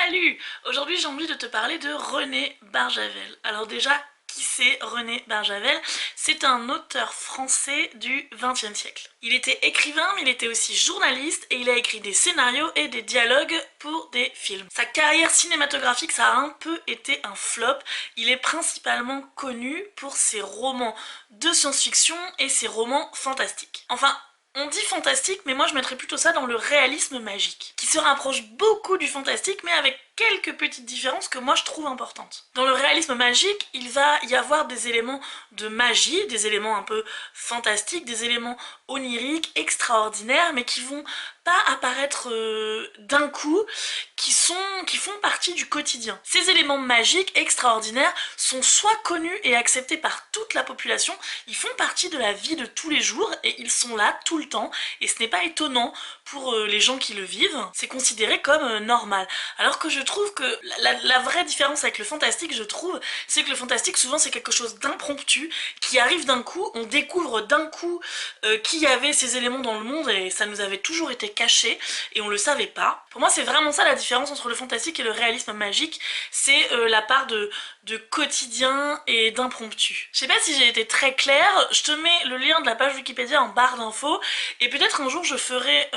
Salut! Aujourd'hui j'ai envie de te parler de René Barjavel. Alors déjà, qui c'est René Barjavel? C'est un auteur français du XXe siècle. Il était écrivain mais il était aussi journaliste et il a écrit des scénarios et des dialogues pour des films. Sa carrière cinématographique ça a un peu été un flop. Il est principalement connu pour ses romans de science-fiction et ses romans fantastiques. Enfin, on dit fantastique, mais moi je mettrais plutôt ça dans le réalisme magique, qui se rapproche beaucoup du fantastique, mais avec quelques petites différences que moi je trouve importantes. Dans le réalisme magique, il va y avoir des éléments de magie, des éléments un peu fantastiques, des éléments oniriques, extraordinaires, mais qui vont pas apparaître d'un coup, qui font partie du quotidien. Ces éléments magiques, extraordinaires, sont soit connus et acceptés par toute la population, ils font partie de la vie de tous les jours et ils sont là tout le temps, et ce n'est pas étonnant pour les gens qui le vivent, c'est considéré comme normal. Alors que je trouve que la vraie différence avec le fantastique, je trouve, c'est que le fantastique souvent c'est quelque chose d'impromptu, qui arrive d'un coup, on découvre d'un coup qu'il y avait ces éléments dans le monde et ça nous avait toujours été caché et on le savait pas. Pour moi c'est vraiment ça la différence entre le fantastique et le réalisme magique, c'est la part de quotidien et d'impromptu. Je sais pas si j'ai été très claire, je te mets le lien de la page Wikipédia en barre d'infos et peut-être un jour je ferai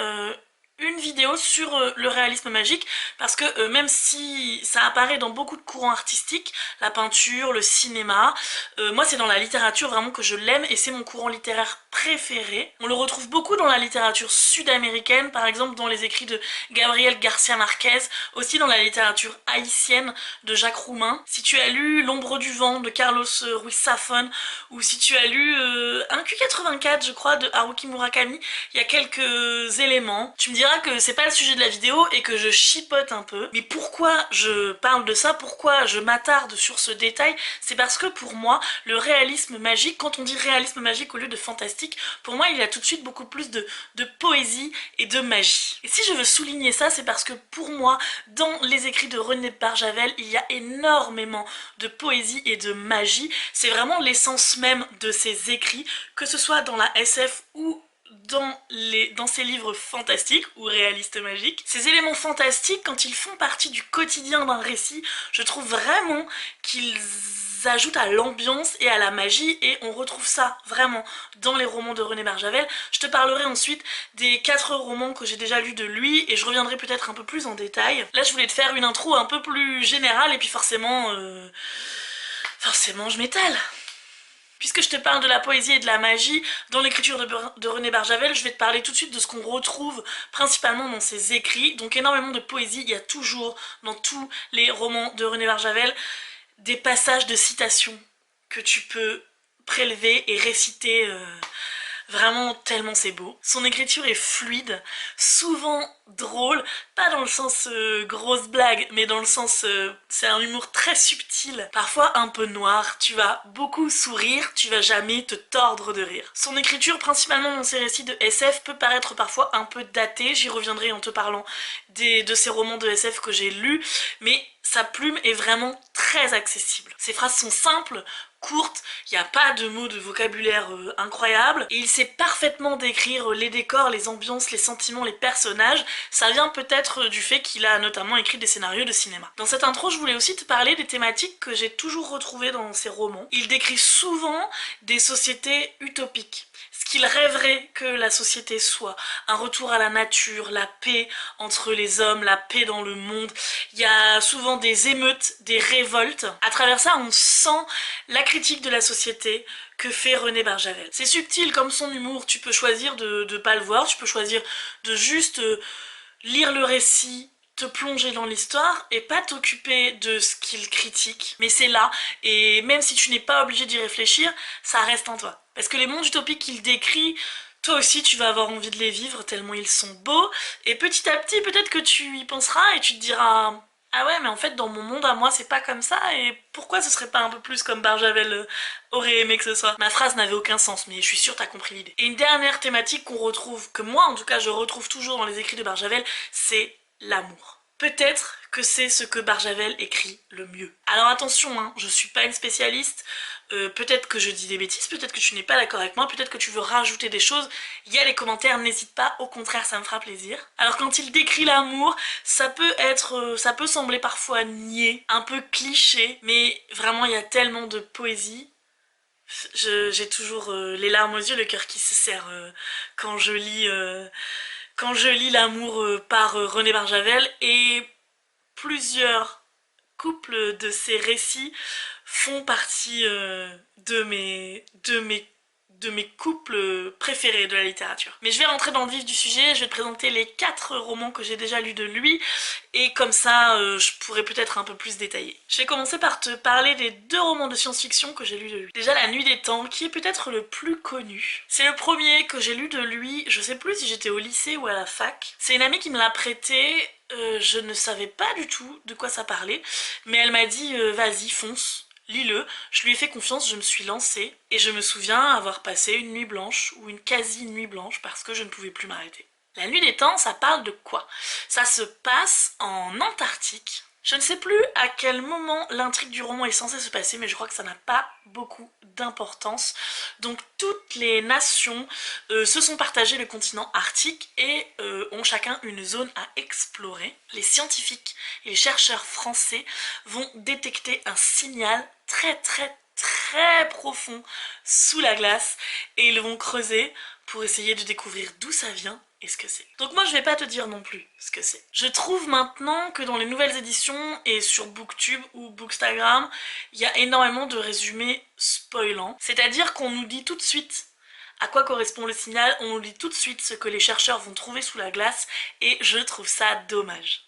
une vidéo sur le réalisme magique parce que même si ça apparaît dans beaucoup de courants artistiques, la peinture, le cinéma, moi c'est dans la littérature vraiment que je l'aime et c'est mon courant littéraire préféré. On le retrouve beaucoup dans la littérature sud-américaine, par exemple dans les écrits de Gabriel Garcia Marquez, aussi dans la littérature haïtienne de Jacques Roumain. Si tu as lu L'ombre du vent de Carlos Ruiz Zafón ou si tu as lu un Q84 je crois de Haruki Murakami, il y a quelques éléments. Tu me diras que c'est pas le sujet de la vidéo et que je chipote un peu, mais pourquoi je parle de ça, pourquoi je m'attarde sur ce détail, c'est parce que pour moi le réalisme magique, quand on dit réalisme magique au lieu de fantastique, pour moi il y a tout de suite beaucoup plus de poésie et de magie. Et si je veux souligner ça, c'est parce que pour moi dans les écrits de René Barjavel il y a énormément de poésie et de magie, c'est vraiment l'essence même de ses écrits, que ce soit dans la SF ou dans ces livres fantastiques ou réalistes magiques. Ces éléments fantastiques, quand ils font partie du quotidien d'un récit, je trouve vraiment qu'ils ajoutent à l'ambiance et à la magie, et on retrouve ça vraiment dans les romans de René Barjavel. Je te parlerai ensuite des 4 romans que j'ai déjà lus de lui et je reviendrai peut-être un peu plus en détail. Là je voulais te faire une intro un peu plus générale et puis forcément je m'étale. Puisque je te parle de la poésie et de la magie, dans l'écriture de René Barjavel, je vais te parler tout de suite de ce qu'on retrouve principalement dans ses écrits. Donc énormément de poésie, il y a toujours dans tous les romans de René Barjavel des passages de citations que tu peux prélever et réciter vraiment tellement c'est beau. Son écriture est fluide, souvent drôle, pas dans le sens grosse blague, mais dans le sens c'est un humour très subtil, parfois un peu noir. Tu vas beaucoup sourire, tu vas jamais te tordre de rire. Son écriture, principalement dans ses récits de SF, peut paraître parfois un peu datée, j'y reviendrai en te parlant de ces romans de SF que j'ai lus, mais sa plume est vraiment très accessible. Ses phrases sont simples, courte, il n'y a pas de mots de vocabulaire incroyable, et il sait parfaitement décrire les décors, les ambiances, les sentiments, les personnages. Ça vient peut-être du fait qu'il a notamment écrit des scénarios de cinéma. Dans cette intro, je voulais aussi te parler des thématiques que j'ai toujours retrouvées dans ses romans. Il décrit souvent des sociétés utopiques, ce qu'il rêverait que la société soit. Un retour à la nature, la paix entre les hommes, la paix dans le monde. Il y a souvent des émeutes, des révoltes. À travers ça, on sent la critique de la société que fait René Barjavel. C'est subtil comme son humour, tu peux choisir de pas le voir, tu peux choisir de juste lire le récit, te plonger dans l'histoire et pas t'occuper de ce qu'il critique, mais c'est là, et même si tu n'es pas obligé d'y réfléchir, ça reste en toi. Parce que les mondes utopiques qu'il décrit, toi aussi tu vas avoir envie de les vivre tellement ils sont beaux, et petit à petit peut-être que tu y penseras et tu te diras ah ouais mais en fait dans mon monde à moi c'est pas comme ça, et pourquoi ce serait pas un peu plus comme Barjavel aurait aimé que ce soit. Ma phrase n'avait aucun sens mais je suis sûre t'as compris l'idée. Et une dernière thématique qu'on retrouve, que moi en tout cas je retrouve toujours dans les écrits de Barjavel, c'est l'amour. peut-être que c'est ce que Barjavel écrit le mieux. Alors attention, hein, je suis pas une spécialiste, peut-être que je dis des bêtises, peut-être que tu n'es pas d'accord avec moi, peut-être que tu veux rajouter des choses, il y a les commentaires, n'hésite pas, au contraire ça me fera plaisir. Alors quand il décrit l'amour, ça peut être, ça peut sembler parfois niais, un peu cliché, mais vraiment il y a tellement de poésie. J'ai toujours les larmes aux yeux, le cœur qui se serre quand je lis l'amour par René Barjavel, et plusieurs couples de ces récits font partie de mes couples préférés de la littérature. Mais je vais rentrer dans le vif du sujet, je vais te présenter les 4 romans que j'ai déjà lus de lui, et comme ça je pourrais peut-être un peu plus détailler. Je vais commencer par te parler des 2 romans de science-fiction que j'ai lus de lui. Déjà La Nuit des Temps, qui est peut-être le plus connu. C'est le premier que j'ai lu de lui, je sais plus si j'étais au lycée ou à la fac. C'est une amie qui me l'a prêté, je ne savais pas du tout de quoi ça parlait, mais elle m'a dit vas-y fonce, lis-le. Je lui ai fait confiance, je me suis lancée, et je me souviens avoir passé une nuit blanche, ou une quasi-nuit blanche, parce que je ne pouvais plus m'arrêter. La Nuit des Temps, ça parle de quoi? Ça se passe en Antarctique. Je ne sais plus à quel moment l'intrigue du roman est censée se passer, mais je crois que ça n'a pas beaucoup d'importance. Donc toutes les nations se sont partagées le continent arctique et ont chacun une zone à explorer. Les scientifiques et les chercheurs français vont détecter un signal très profond sous la glace, et ils vont creuser pour essayer de découvrir d'où ça vient et ce que c'est. Donc moi je vais pas te dire non plus ce que c'est. Je trouve maintenant que dans les nouvelles éditions et sur Booktube ou Bookstagram, il y a énormément de résumés spoilants. C'est-à-dire qu'on nous dit tout de suite à quoi correspond le signal, on nous dit tout de suite ce que les chercheurs vont trouver sous la glace, et je trouve ça dommage.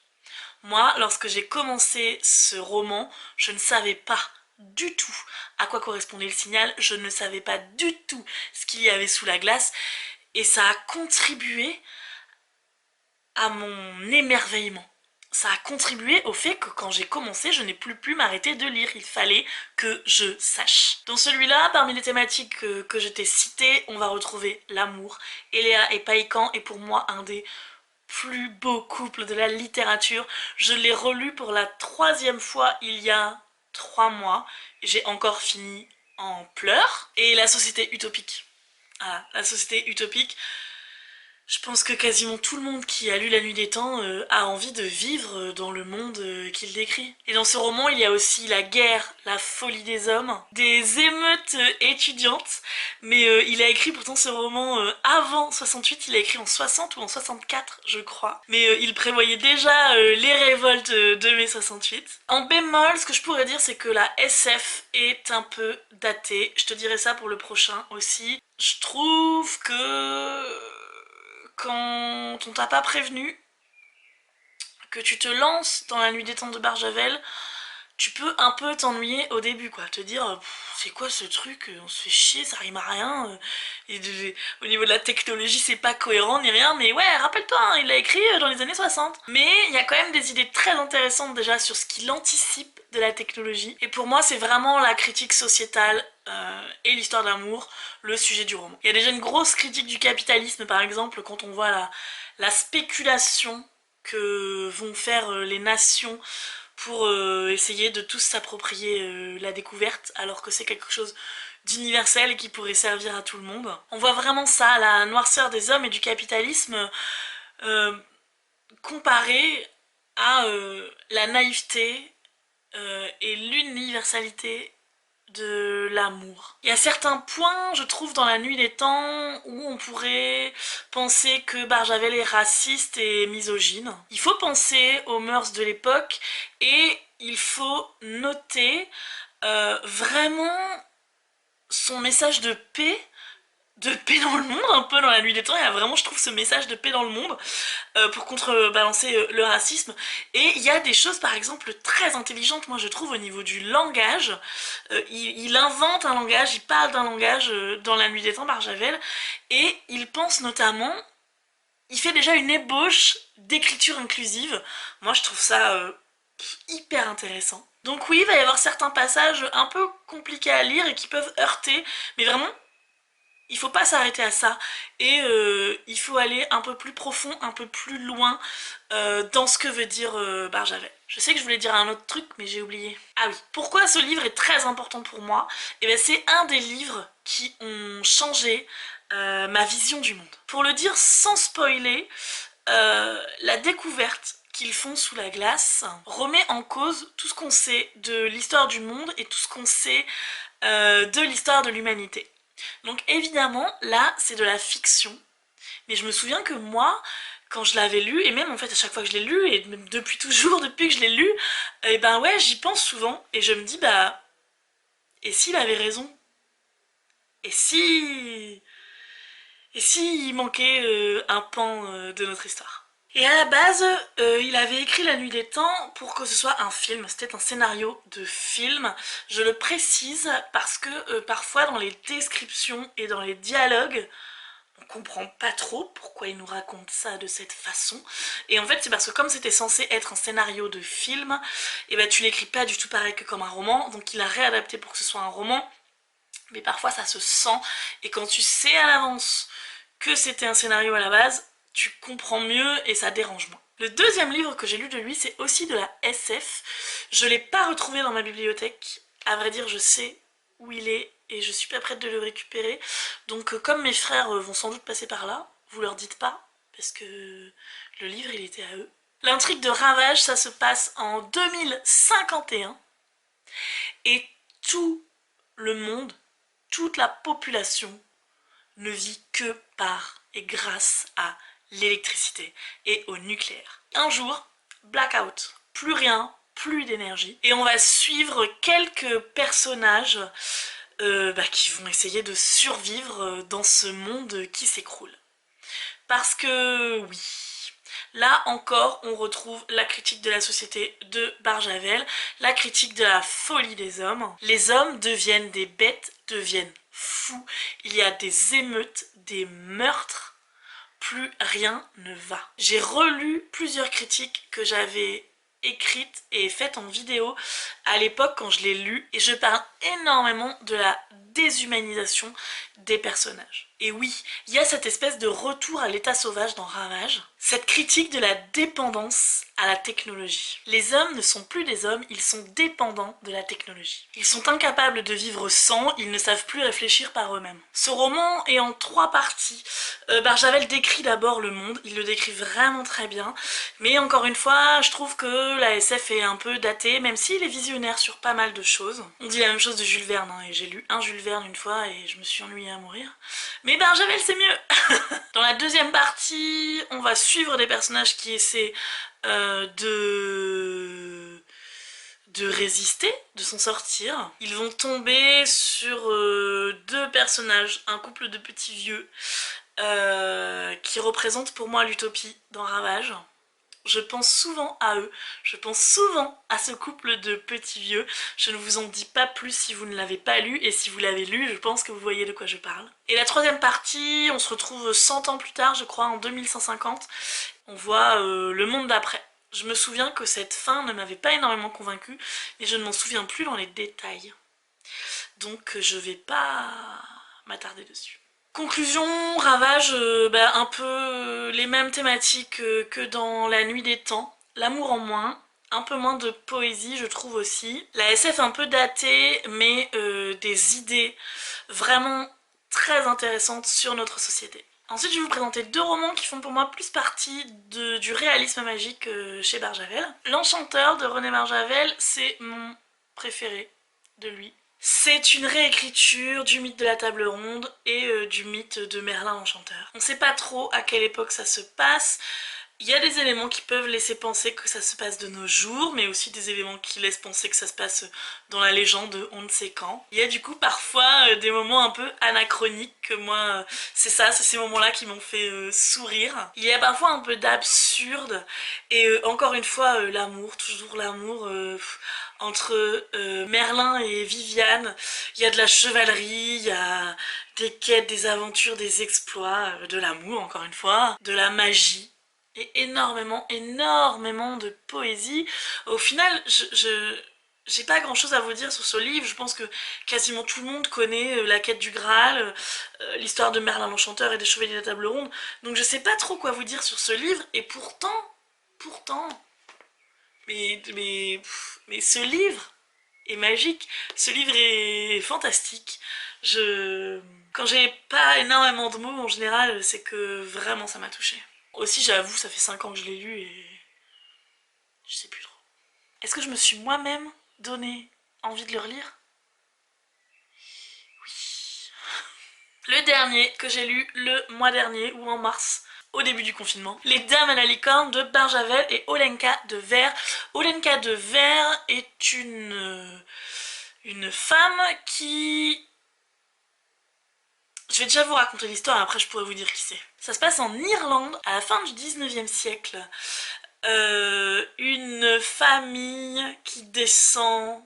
Moi, lorsque j'ai commencé ce roman, je ne savais pas du tout à quoi correspondait le signal, je ne savais pas du tout ce qu'il y avait sous la glace, et ça a contribué à mon émerveillement. Ça a contribué au fait que quand j'ai commencé, je n'ai plus pu m'arrêter de lire, il fallait que je sache. Dans celui-là, parmi les thématiques que je t'ai citées, on va retrouver l'amour. Eléa et Païkan est pour moi un des plus beaux couples de la littérature. Je l'ai relu pour la 3e fois il y a 3 mois. J'ai encore fini en pleurs. Et La Société Utopique. Voilà, La Société Utopique. Je pense que quasiment tout le monde qui a lu La Nuit des Temps a envie de vivre dans le monde qu'il décrit. Et dans ce roman, il y a aussi la guerre, la folie des hommes, des émeutes étudiantes, mais il a écrit pourtant ce roman avant 68, il a écrit en 60 ou en 64 je crois. Mais il prévoyait déjà les révoltes de mai 68. En bémol, ce que je pourrais dire, c'est que la SF est un peu datée, je te dirai ça pour le prochain aussi. Je trouve que quand on t'a pas prévenu, que tu te lances dans La Nuit des Temps de Barjavel, tu peux un peu t'ennuyer au début, quoi. Te dire, c'est quoi ce truc, on se fait chier, ça rime à rien, au niveau de la technologie c'est pas cohérent ni rien, mais ouais, rappelle-toi, hein, il l'a écrit dans les années 60. Mais il y a quand même des idées très intéressantes déjà sur ce qu'il anticipe de la technologie, et pour moi c'est vraiment la critique sociétale et l'histoire d'amour, le sujet du roman. Il y a déjà une grosse critique du capitalisme par exemple, quand on voit la spéculation que vont faire les nations pour essayer de tous s'approprier la découverte, alors que c'est quelque chose d'universel et qui pourrait servir à tout le monde. On voit vraiment ça, la noirceur des hommes et du capitalisme comparée à la naïveté et l'universalité de l'amour. Il y a certains points, je trouve, dans La Nuit des Temps où on pourrait penser que Barjavel est raciste et misogyne. Il faut penser aux mœurs de l'époque, et il faut noter vraiment son message de paix dans le monde, un peu dans La Nuit des Temps. Il y a vraiment, je trouve, ce message de paix dans le monde pour contrebalancer le racisme. Et il y a des choses par exemple très intelligentes, moi je trouve, au niveau du langage. Il invente un langage, il parle d'un langage dans La Nuit des Temps, Barjavel, et il pense notamment, il fait déjà une ébauche d'écriture inclusive. Moi je trouve ça hyper intéressant. Donc oui, il va y avoir certains passages un peu compliqués à lire et qui peuvent heurter, mais vraiment il faut pas s'arrêter à ça et il faut aller un peu plus profond, un peu plus loin dans ce que veut dire Barjavel. Je sais que je voulais dire un autre truc mais j'ai oublié. Ah oui, pourquoi ce livre est très important pour moi? Et bien c'est un des livres qui ont changé ma vision du monde. Pour le dire sans spoiler, la découverte qu'ils font sous la glace remet en cause tout ce qu'on sait de l'histoire du monde et tout ce qu'on sait de l'histoire de l'humanité. Donc évidemment, là, c'est de la fiction. Mais je me souviens que moi, quand je l'avais lu, et même en fait à chaque fois que je l'ai lu, et même depuis toujours, depuis que je l'ai lu, et ben ouais, j'y pense souvent, et je me dis, bah, et s'il avait raison? Et si... Et s'il manquait un pan de notre histoire? Et à la base, il avait écrit La Nuit des Temps pour que ce soit un film, c'était un scénario de film. Je le précise parce que parfois dans les descriptions et dans les dialogues, on comprend pas trop pourquoi il nous raconte ça de cette façon. Et en fait c'est parce que comme c'était censé être un scénario de film, et ben tu l'écris pas du tout pareil que comme un roman, donc il a réadapté pour que ce soit un roman. Mais parfois ça se sent, et quand tu sais à l'avance que c'était un scénario à la base, tu comprends mieux et ça dérange moins. Le deuxième livre que j'ai lu de lui, c'est aussi de la SF. Je l'ai pas retrouvé dans ma bibliothèque. À vrai dire, je sais où il est et je suis pas prête de le récupérer. Donc comme mes frères vont sans doute passer par là, vous leur dites pas, parce que le livre il était à eux. L'intrigue de Ravage, ça se passe en 2051 et tout le monde, toute la population ne vit que par et grâce à l'électricité et au nucléaire. Un jour, blackout, plus rien, plus d'énergie, et on va suivre quelques personnages qui vont essayer de survivre dans ce monde qui s'écroule. Parce que oui, là encore on retrouve la critique de la société de Barjavel, la critique de la folie des hommes. Les hommes deviennent des bêtes, deviennent fous, il y a des émeutes, des meurtres, plus rien ne va. J'ai relu plusieurs critiques que j'avais écrites et faites en vidéo à l'époque quand je l'ai lu, et je parle énormément de la déshumanisation des personnages. Et oui, il y a cette espèce de retour à l'état sauvage dans Ravage, cette critique de la dépendance à la technologie. Les hommes ne sont plus des hommes, ils sont dépendants de la technologie. Ils sont incapables de vivre sans, ils ne savent plus réfléchir par eux-mêmes. Ce roman est en 3 parties. Barjavel décrit d'abord le monde, il le décrit vraiment très bien, mais encore une fois, je trouve que la SF est un peu datée, même s'il est visionnaire sur pas mal de choses. On dit la même chose de Jules Verne, hein, et j'ai lu un Jules Verne une fois et je me suis ennuyée à mourir. Mais Barjavel c'est mieux. Dans la deuxième partie, on va suivre des personnages qui essaient de résister, de s'en sortir. Ils vont tomber sur 2 personnages, un couple de petits vieux qui représentent pour moi l'utopie dans Ravage. Je pense souvent à eux, je pense souvent à ce couple de petits vieux. Je ne vous en dis pas plus si vous ne l'avez pas lu, et si vous l'avez lu, je pense que vous voyez de quoi je parle. Et la troisième partie, on se retrouve 100 ans plus tard, je crois, en 2150. On voit le monde d'après. Je me souviens que cette fin ne m'avait pas énormément convaincue, mais je ne m'en souviens plus dans les détails. Donc je vais pas m'attarder dessus. Conclusion, Ravage, un peu les mêmes thématiques que dans La Nuit des Temps. L'amour en moins, un peu moins de poésie je trouve aussi. La SF un peu datée, mais des idées vraiment très intéressantes sur notre société. Ensuite je vais vous présenter 2 romans qui font pour moi plus partie du réalisme magique chez Barjavel. L'Enchanteur de René Barjavel, c'est mon préféré de lui. C'est une réécriture du mythe de la table ronde et du mythe de Merlin l'Enchanteur. On sait pas trop à quelle époque ça se passe. Il y a des éléments qui peuvent laisser penser que ça se passe de nos jours, mais aussi des éléments qui laissent penser que ça se passe dans la légende de on ne sait quand. Il y a du coup parfois des moments un peu anachroniques que moi, c'est ça, c'est ces moments-là qui m'ont fait sourire. Il y a parfois un peu d'absurde, et encore une fois l'amour, toujours l'amour entre Merlin et Viviane. Il y a de la chevalerie, il y a des quêtes, des aventures, des exploits, de l'amour encore une fois, de la magie. Et énormément, énormément de poésie. Au final, J'ai pas grand chose à vous dire sur ce livre, je pense que quasiment tout le monde connaît la quête du Graal, l'histoire de Merlin l'Enchanteur et des Chevaliers de la Table Ronde, donc je sais pas trop quoi vous dire sur ce livre, et pourtant, mais ce livre est magique, ce livre est fantastique. Quand j'ai pas énormément de mots en général, c'est que vraiment ça m'a touchée. Aussi j'avoue, ça fait 5 ans que je l'ai lu et je sais plus trop. Est-ce que je me suis moi-même donné envie de le relire? Oui. Le dernier que j'ai lu le mois dernier, ou en mars, au début du confinement. Les Dames à la licorne de Barjavel et Olenka de Vers. Olenka de Vers est une femme qui... Je vais déjà vous raconter l'histoire, après je pourrais vous dire qui c'est. Ça se passe en Irlande, à la fin du 19e siècle. Une famille qui descend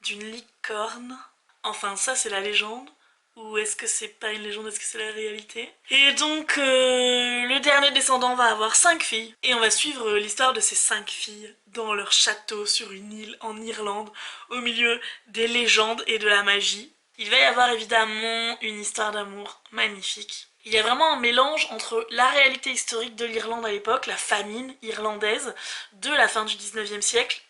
d'une licorne. Enfin, ça c'est la légende. Ou est-ce que c'est pas une légende, est-ce que c'est la réalité? Et donc, le dernier descendant va avoir 5 filles. Et on va suivre l'histoire de ces 5 filles dans leur château sur une île en Irlande, au milieu des légendes et de la magie. Il va y avoir évidemment une histoire d'amour magnifique. Il y a vraiment un mélange entre la réalité historique de l'Irlande à l'époque, la famine irlandaise de la fin du 19e siècle,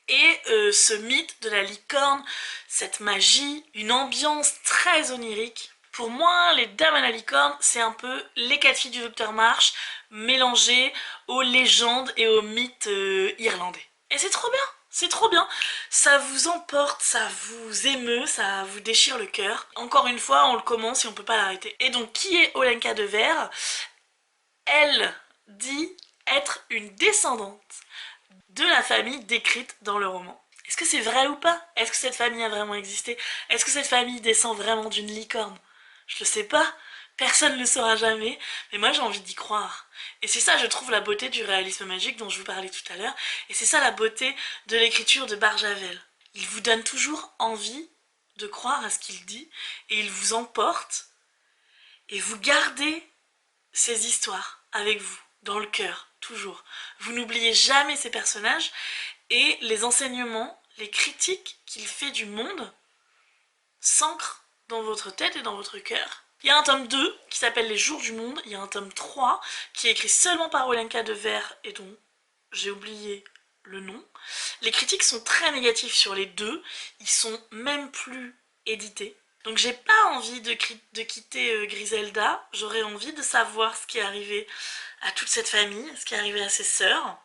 et ce mythe de la licorne, cette magie, une ambiance très onirique. Pour moi, les Dames à la licorne, c'est un peu les 4 filles du Docteur March mélangées aux légendes et aux mythes irlandais. Et c'est trop bien, c'est trop bien. Ça vous emporte, ça vous émeut, ça vous déchire le cœur. Encore une fois, on le commence et on peut pas l'arrêter. Et donc, qui est Olenka de Vers? Elle dit être une descendante de la famille décrite dans le roman. Est-ce que c'est vrai ou pas? Est-ce que cette famille a vraiment existé? Est-ce que cette famille descend vraiment d'une licorne? Je le sais pas, personne ne le saura jamais, mais moi j'ai envie d'y croire. Et c'est ça, je trouve, la beauté du réalisme magique dont je vous parlais tout à l'heure, et c'est ça la beauté de l'écriture de Barjavel. Il vous donne toujours envie de croire à ce qu'il dit, et il vous emporte, et vous gardez ces histoires avec vous, dans le cœur, toujours. Vous n'oubliez jamais ces personnages et les enseignements, les critiques qu'il fait du monde s'ancrent dans votre tête et dans votre cœur. Il y a un tome 2 qui s'appelle Les Jours du Monde, il y a un tome 3 qui est écrit seulement par Olenka de Vers et dont j'ai oublié le nom. Les critiques sont très négatives sur les deux, ils sont même plus édités. Donc j'ai pas envie de quitter Griselda, j'aurais envie de savoir ce qui est arrivé à toute cette famille, ce qui est arrivé à ses sœurs.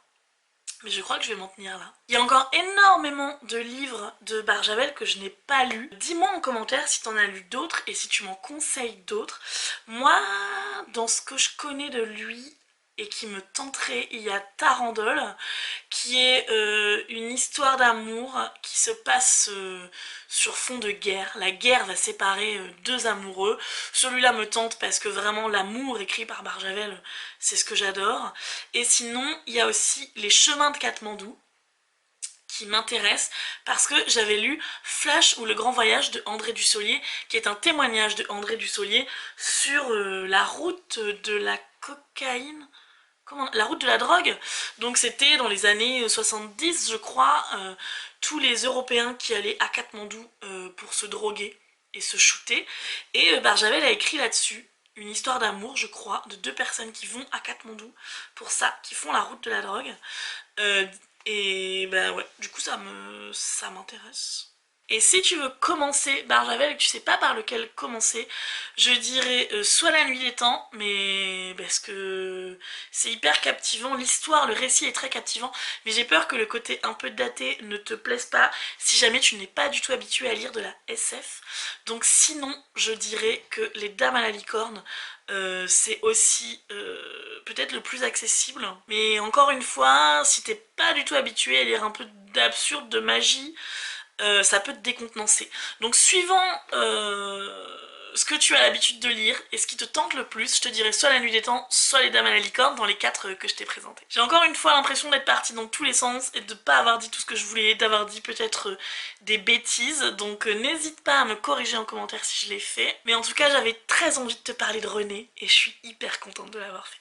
Mais je crois que je vais m'en tenir là. Il y a encore énormément de livres de Barjavel que je n'ai pas lus. Dis-moi en commentaire si t'en as lu d'autres et si tu m'en conseilles d'autres. Moi, dans ce que je connais de lui et qui me tenterait, il y a Tarandole, qui est une histoire d'amour qui se passe sur fond de guerre. La guerre va séparer deux amoureux. Celui-là me tente parce que vraiment l'amour écrit par Barjavel, c'est ce que j'adore. Et sinon, il y a aussi Les Chemins de Katmandou, qui m'intéresse parce que j'avais lu Flash ou Le Grand Voyage de André Dussolier, qui est un témoignage de André Dussolier sur la route de la cocaïne, la route de la drogue. Donc c'était dans les années 70 je crois, tous les Européens qui allaient à Katmandou pour se droguer et se shooter, et Barjavel a écrit là-dessus une histoire d'amour, je crois, de deux personnes qui vont à Katmandou pour ça, qui font la route de la drogue. Et bah ouais, du coup ça m'intéresse. Et si tu veux commencer Barjavel et que tu sais pas par lequel commencer, je dirais soit La Nuit des Temps, mais parce que c'est hyper captivant, l'histoire, le récit est très captivant, mais j'ai peur que le côté un peu daté ne te plaise pas si jamais tu n'es pas du tout habitué à lire de la SF. Donc sinon, je dirais que Les Dames à la licorne, c'est aussi peut-être le plus accessible. Mais encore une fois, si t'es pas du tout habitué à lire un peu d'absurde, de magie, ça peut te décontenancer. Donc suivant ce que tu as l'habitude de lire et ce qui te tente le plus, je te dirais soit La Nuit des Temps, soit Les Dames à la licorne dans les 4 que je t'ai présentés. J'ai encore une fois l'impression d'être partie dans tous les sens et de pas avoir dit tout ce que je voulais, d'avoir dit peut-être des bêtises, donc n'hésite pas à me corriger en commentaire si je l'ai fait. Mais en tout cas, j'avais très envie de te parler de René et je suis hyper contente de l'avoir fait.